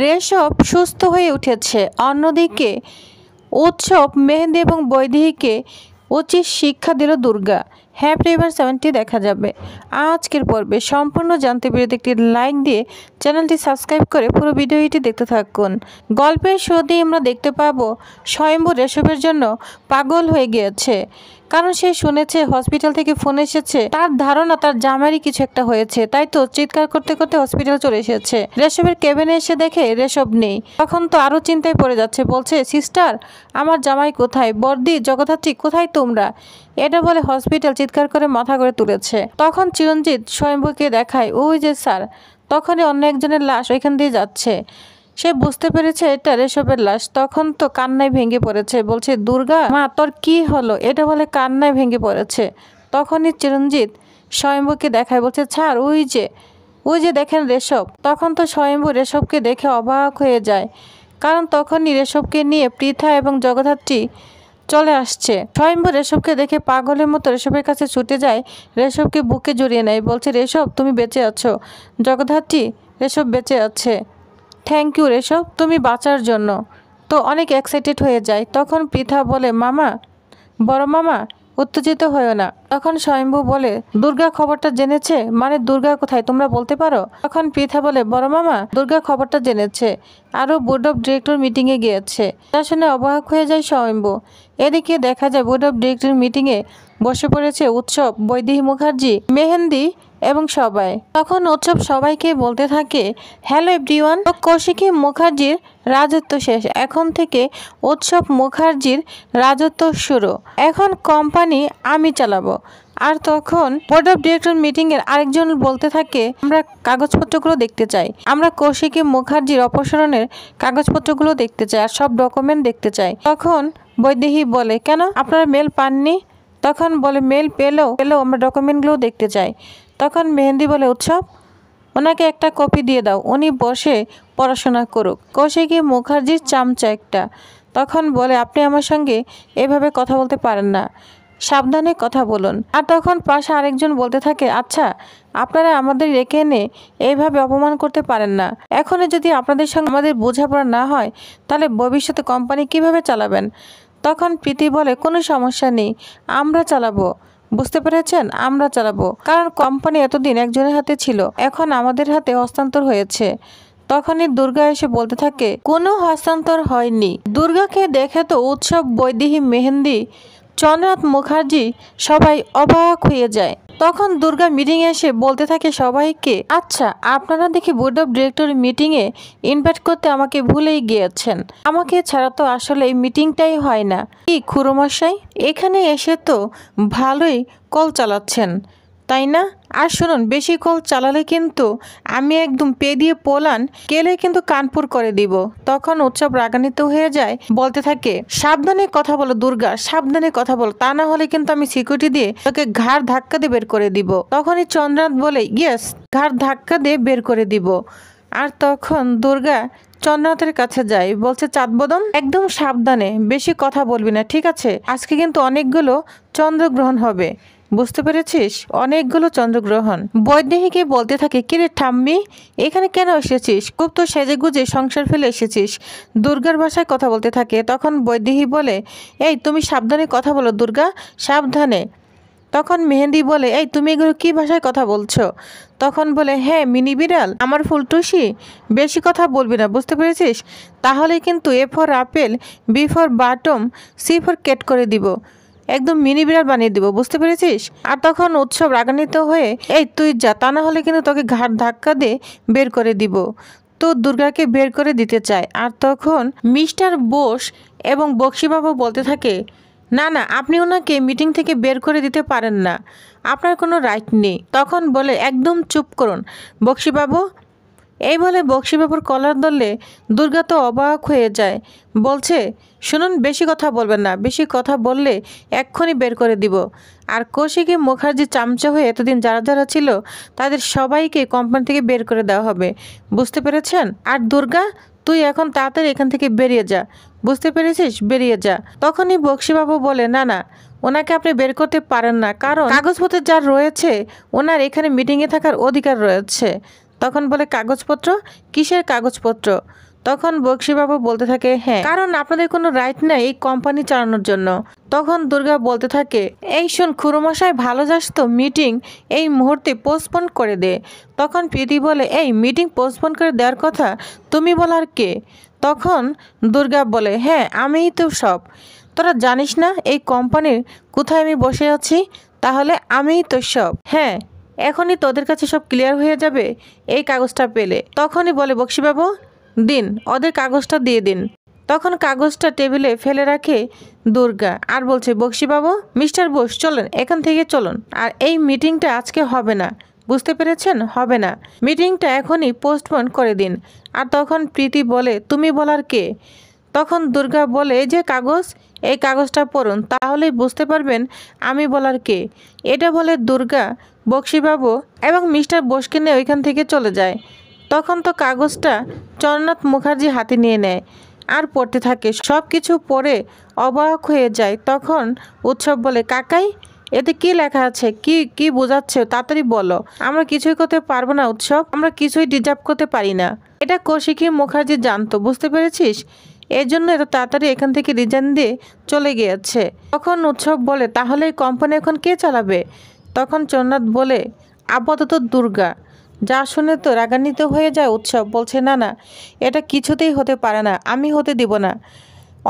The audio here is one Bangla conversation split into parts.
রেশব সুস্থ হয়ে উঠেছে। অন্যদিকে উৎসব, মেহেন্দি এবং বৈদেহীকে উচিত শিক্ষা দিল দুর্গা। হ্যাপি এভার 70 দেখা যাবে আজকের পর্বে। সম্পূর্ণ জানতে ভিডিওতে একটি লাইক দিয়ে চ্যানেলটি সাবস্ক্রাইব করে পুরো ভিডিওটি দেখতে থাকুন। গল্পের শুরুতেই আমরা দেখতে পাবো স্বয়ম্ভু রেশবের জন্য পাগল হয়ে গিয়েছে, কারণ সে শুনেছে হসপিটাল থেকে ফোন এসেছে। তার ধারণা তার জামাইরই কিছু একটা হয়েছে, তাই তো চিৎকার করতে করতে হসপিটাল চলে এসেছে। রেশবের কেবিনে এসে দেখে রেশব নেই। তখন তো আরো চিন্তায় পড়ে যাচ্ছে, বলছে সিস্টার আমার জামাই কোথায়, বর্দি, জগদ্ধাত্রী কোথায় তোমরা? এটা বলে হসপিটাল চিৎকার করে মাথা করে তুলেছে। তখন চিরঞ্জিত স্বয়ম্ভুকে দেখায়, ওই যে স্যার। তখনই অন্য একজনের লাশ ওইখান দিয়ে যাচ্ছে। সে বুঝতে পেরেছে এটা রেশবের লাশ। তখন তো কান্নায় ভেঙে পড়েছে, বলছে দুর্গা মা তোর কি হলো? এটা বলে কান্নায় ভেঙে পড়েছে। তখনই চিরঞ্জিত স্বয়ম্ভুকে দেখায়, বলছে ছাড়, ওই যে দেখেন রেশব। তখন তো স্বয়ম্ভু রেশবকে দেখে অবাক হয়ে যায়, কারণ তখনই রেশবকে নিয়ে পৃথা এবং জগদ্ধাত্রী চলে আসছে। স্বয়ম্ভু রেশবকে দেখে পাগলের মতো রেশবের কাছে ছুটে যায়, রেশবকে বুকে জড়িয়ে নেয়, বলছে রেশব তুমি বেঁচে আছো। জগদ্ধাত্রী, রেশব বেঁচে আছে, থ্যাংক ইউ রেশব, তুমি বাঁচার জন্য। তো অনেক এক্সাইটেড হয়ে যায়। তখন পৃথা বলে মামা, বড় মামা উত্তেজিত হয়েও না। তখন স্বয়ম্ভু বলে দুর্গা খবরটা জেনেছে? মানে দুর্গা কোথায় তোমরা বলতে পারো? তখন পৃথা বলে বড় মামা দুর্গা খবরটা জেনেছে, আরও বোর্ড অফ ডিরেক্টর মিটিংয়ে গিয়েছে। তা শুনে অবাক হয়ে যায় স্বয়ম্ভু। এদিকে দেখা যায় বোর্ড অফ ডিরেক্টর মিটিংয়ে বসে পড়েছে উৎসব, বৈদেহী মুখার্জি, মেহেন্দি এবং সবাই। তখন উৎসব সবাইকে বলতে থাকে, হ্যালো এভরিওয়ান, কৌশিকী মুখার্জির রাজত্ব শেষ, এখন থেকে উৎসব মুখার্জির রাজত্ব শুরু। এখন কোম্পানি আমি চালাবো। আর তখন বোর্ড অফ ডিরেক্টর মিটিং এর আরেকজন বলতে থাকে, আমরা কাগজপত্রগুলো দেখতে চাই, আমরা কৌশিকী মুখার্জির অপসারণের কাগজপত্রগুলো দেখতে চাই, আর সব ডকুমেন্ট দেখতে চাই। তখন বৈদেহী বলে, কেন আপনারা মেল পাননি? তখন বলে মেল পেলেও আমরা ডকুমেন্টগুলো দেখতে চাই। তখন মেহেন্দি বলে, উৎসব ওনাকে একটা কপি দিয়ে দাও, উনি বসে পড়াশোনা করুক, কৌশিকী মুখার্জির চামচা একটা। তখন বলে, আপনি আমার সঙ্গে এভাবে কথা বলতে পারেন না, সাবধানে কথা বলুন। আর তখন পাশে আরেকজন বলতে থাকে, আচ্ছা আপনারা আমাদের রেখে এনে এইভাবে অপমান করতে পারেন না। এখনই যদি আপনাদের সঙ্গে আমাদের বোঝাপড়া না হয়, তাহলে ভবিষ্যতে কোম্পানি কিভাবে চালাবেন? তখন প্রীতি বলে, কোনো সমস্যা নেই, আমরা চালাবো, বুঝতে পেরেছেন, আমরা চালাবো, কারণ কোম্পানি এতদিন একজনের হাতে ছিল, এখন আমাদের হাতে হস্তান্তর হয়েছে। তখনই দুর্গা এসে বলতে থাকে, কোনো হস্তান্তর হয়নি। দুর্গাকে দেখে তো উৎসব, বৈদেহী, মেহেন্দি, চন্দ্রনাথ মুখার্জি সবাই অবাক হয়ে যায়। তখন দুর্গা মিটিংয়ে এসে বলতে থাকে সবাইকে, আচ্ছা আপনারা দেখি বোর্ড অফ ডিরেক্টর মিটিংয়ে ইনভাইট করতে আমাকে ভুলেই গিয়েছেন, আমাকে ছাড়া তো আসলে এই মিটিংটাই হয় না। কি খুড়োমশাই, এখানে এসে তো ভালোই কল চালাচ্ছেন তাই না? আর শুনুন, বেশি কল চালালে কিন্তু আমি একদম পে দিয়ে পোলান কেলে কিন্তু কানপুর করে দিব। তখন উৎসব রাগান্বিত হয়ে যায়, বলতে থাকে, সাবধানে কথা বলো দুর্গা, সাবধানে কথা বলো, তা না হলে কিন্তু আমি সিকিউরিটি দিয়ে তোকে ঘাড় ধাক্কা দিয়ে বের করে দিব। তখনই চন্দ্রনাথ বলে, ইয়েস, ঘাড় ধাক্কা দিয়ে বের করে দিব। আর তখন দুর্গা চন্দ্রনাথের কাছে যায়, বলছে চাঁদবদন একদম সাবধানে, বেশি কথা বলবি না, ঠিক আছে? আজকে কিন্তু অনেকগুলো চন্দ্রগ্রহণ হবে, বুঝতে পেরেছিস? অনেকগুলো চন্দ্রগ্রহণ। বৈদেহীকে বলতে থাকে, কিরে ঠাম্মি এখানে কেন এসেছিস? খুব তো সেজে গুজে সংসার ফেলে এসেছিস। দুর্গার ভাষায় কথা বলতে থাকে। তখন বৈদেহী বলে, এই তুমি সাবধানে কথা বলো দুর্গা, সাবধানে। তখন মেহেন্দি বলে, এই তুমি এগুলো কি ভাষায় কথা বলছো? তখন বলে, হ্যাঁ মিনি বিড়াল, আমার ফুলটুসি, বেশি কথা বলবি না, বুঝতে পেরেছিস? তাহলে কিন্তু A for apple, B for bottom, C for cat করে দিব, একদম মিনি বিড়াল বানিয়ে দিব, বুঝতে পেরেছিস? আর তখন উৎসব রাগান্বিত হয়ে, এই তুই যা, তা না হলে কিন্তু তোকে ঘাড় ধাক্কা দিয়ে বের করে দিব। তো দুর্গাকে বের করে দিতে চায়। আর তখন মিস্টার বোস এবং বক্সিবাবু বলতে থাকে, না না, আপনি ওনাকে মিটিং থেকে বের করে দিতে পারেন না, আপনার কোনো রাইট নেই। তখন বলে, একদম চুপ করুন বক্সিবাবু। এই বলে বক্সিবাবুর কলার ধরলে দুর্গা তো অবাক হয়ে যায়, বলছে, শুনুন বেশি কথা বলবেন না, বেশি কথা বললে এক্ষুনি বের করে দিব। আর কৌশিকী মুখার্জি চামচা হয়ে এতদিন যারা যারা ছিল তাদের সবাইকে কোম্পানি থেকে বের করে দেওয়া হবে, বুঝতে পেরেছেন? আর দুর্গা তুই এখন তাড়াতাড়ি এখান থেকে বেরিয়ে যা, বুঝতে পেরেছিস, বেরিয়ে যা। তখনই বক্সিবাবু বলে, না না, ওনাকে আপনি বের করতে পারেন না, কারণ কাগজপত্রে যা রয়েছে ওনার এখানে মিটিংয়ে থাকার অধিকার রয়েছে, তখন বলে কাগজপত্র? কিসের কাগজপত্র? তখন বক্সিবাবু বলতে থাকে হ্যাঁ, কারণ আপনাদের কোনো রাইট নেই এই কোম্পানি চালানোর জন্য। তখন দুর্গা বলতে থাকে এই শোন খুড়োমশাই, ভালো যাস তো, মিটিং এই মুহূর্তে পোস্টপোন করে দে। তখন প্রীতি বলে এই মিটিং পোস্টপোন করে দেওয়ার কথা তুমি বলার কে? তখন দুর্গা বলে হ্যাঁ আমিই তো সব। তোরা জানিস না এই কোম্পানির কোথায় আমি বসে আছি? তাহলে আমিই তো সব। হ্যাঁ, এখনই তোদের কাছে সব ক্লিয়ার হয়ে যাবে এই কাগজটা পেলে। তখনই বলে বক্সিবাবু দিন, ওদের কাগজটা দিয়ে দিন। তখন কাগজটা টেবিলে ফেলে রাখে দুর্গা আর বলছে বক্সিবাবু, মিস্টার বোস চলেন, এখান থেকে চলুন। আর এই মিটিংটা আজকে হবে না, বুঝতে পেরেছেন? হবে না, মিটিংটা এখনই পোস্টপোন করে দিন। আর তখন প্রীতি বলে তুমি বলার কে? তখন দুর্গা বলে এই যে কাগজ, এই কাগজটা পড়ুন, তাহলেই বুঝতে পারবেন আমি বলার কে। এটা বলে দুর্গা বক্সিবাবু এবং মিস্টার বোসকে নিয়ে ওইখান থেকে চলে যায়। তখন তো কাগজটা চন্দ্রনাথ মুখার্জি হাতে নিয়ে নেয় আর পড়তে থাকে। সব কিছু পড়ে অবাক হয়ে যায়। তখন উৎসব বলে কাকাই, এতে কি লেখা আছে? কি কি বোঝাচ্ছে? তাড়াতাড়ি বলো। আমরা কিছুই করতে পারবো না উৎসব, আমরা কিছুই ডিজার্ভ করতে পারি না। এটা কৌশিকী মুখার্জি জানতো, বুঝতে পেরেছিস? এই জন্য এত তাড়াতাড়ি এখান থেকে রিজাইন দিয়ে চলে গিয়েছে। তখন উৎসব বলে তাহলে এই কোম্পানি এখন কে চালাবে? তখন চন্দ্রনাথ বলে আপাতত দুর্গা। যা শুনে তো রাগান্বিত হয়ে যায় উৎসব, বলছে না না, এটা কিছুতেই হতে পারে না, আমি হতে দিব না।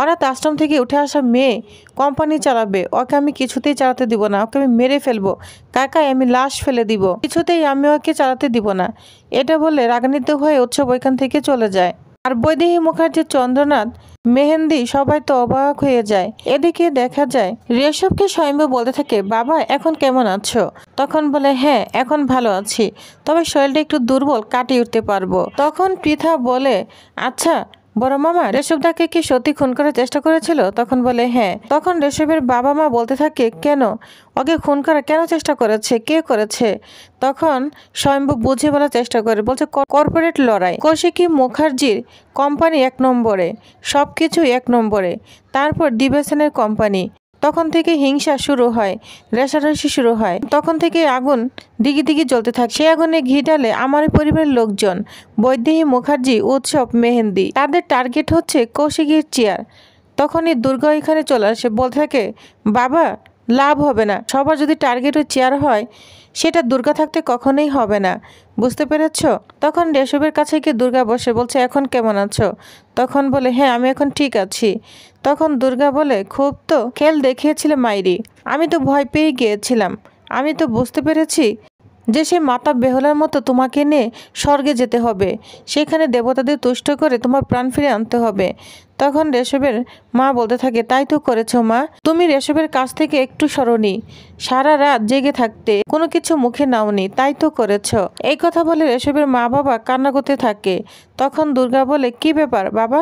অনাথ আশ্রম থেকে উঠে আসা মেয়ে কোম্পানি চালাবে, ওকে আমি কিছুতেই চালাতে দিব না, ওকে আমি মেরে ফেলবো, কাকাই আমি লাশ ফেলে দিব, কিছুতেই আমি ওকে চালাতে দিব না। এটা বলে রাগান্বিত হয়ে উৎসব ওইখান থেকে চলে যায়। আর বৈদেহী মুখার্জি, চন্দ্রনাথ, মেহেন্দি সবাই তো অবাক হয়ে যায়। এদিকে দেখা যায় রেশবকে স্বয়ম্ভু বলতে থাকে বাবা এখন কেমন আছো? তখন বলে হ্যাঁ এখন ভালো আছি, তবে শরীরটা একটু দুর্বল, কাটিয়ে উঠতে পারবো। তখন পৃথা বলে আচ্ছা বড় মামা, রেশবদাকে কি সত্যি খুন করার চেষ্টা করেছিল? তখন বলে হ্যাঁ। তখন রেশবের বাবা মা বলতে থাকে কেন? ওকে খুন করার কেন চেষ্টা করেছে? কে করেছে? তখন স্বয়ম্ভু বুঝে বলার চেষ্টা করে, বলছে কর্পোরেট লড়াই, কৌশিকী মুখার্জির কোম্পানি 1 নম্বরে, সব কিছু 1 নম্বরে, তারপর দিবেসেনের কোম্পানি। তখন থেকে হিংসা শুরু হয়, রেষারেষি শুরু হয়। তখন থেকে আগুন দিগি দিগি জ্বলতে থাকে। সে আগুনে ঘি ঢালে আমার পরিবারের লোকজন, বৈদেহী মুখার্জি, উৎসব, মেহেন্দি। তাদের টার্গেট হচ্ছে কৌশিকীর চেয়ার। তখনই দুর্গা এখানে চলে আসে, বলতে থাকে বাবা লাভ হবে না, সবার যদি টার্গেট ওই চেয়ার হয় সেটা দুর্গা থাকতে কখনোই হবে না, বুঝতে পেরেছ? তখন রেশবের কাছে গিয়ে দুর্গা বসে বলছে এখন কেমন আছো? তখন বলে হ্যাঁ আমি এখন ঠিক আছি। তখন দুর্গা বলে খুব তো খেল দেখিয়েছিলে মাইরি, আমি তো ভয় পেয়ে গিয়েছিলাম। আমি তো বুঝতে পেরেছি যে সে মাতা বেহুলার মতো তোমাকে নিয়ে স্বর্গে যেতে হবে, সেখানে দেবতাদের তুষ্ট করে তোমার প্রাণ ফিরে আনতে হবে। তখন রেশবের মা বলতে থাকে তাই তো করেছো মা, তুমি রেশবের কাছ থেকে একটু সরনি, সারা রাত জেগে থাকতে কোনো কিছু মুখে নাওনি, তাই তো করেছো। এই কথা বলে রেশবের মা বাবা কান্না করতে থাকে। তখন দুর্গা বলে কি ব্যাপার বাবা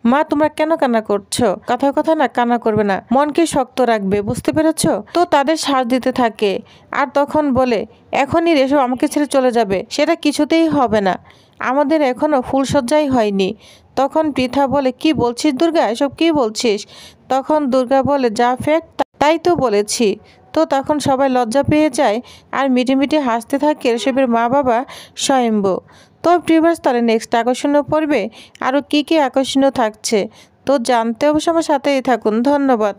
মা, তোমরা কেন কান্না করছো? কথা কথা না কান্না করবে না, মনকে শক্ত রাখবে, বুঝতে পেরেছো? তো তাদের সাথ দিতে থাকে। আর তখন বলে এখনই রেশব আমাকে ছেড়ে চলে যাবে, সেটা কিছুতেই হবে না, আমাদের এখনো ফুলসজ্জাই হয়নি। তখন পৃথা বলে কি বলছিস দুর্গা, এসব কি বলছিস? তখন দুর্গা বলে যা ফ্যাক্ট তাই তো বলেছি। তো তখন সবাই লজ্জা পেয়ে যায় আর মিটিমিটি হাসতে থাকে রেশবের মা বাবা, স্বয়ম্ভু। তো ভিউয়ার্স, তাহলে নেক্সট আকর্ষণীয় পর্বে আরও কী কী আকর্ষণীয় থাকছে তো জানতে অবশ্য আমার সাথেই থাকুন। ধন্যবাদ।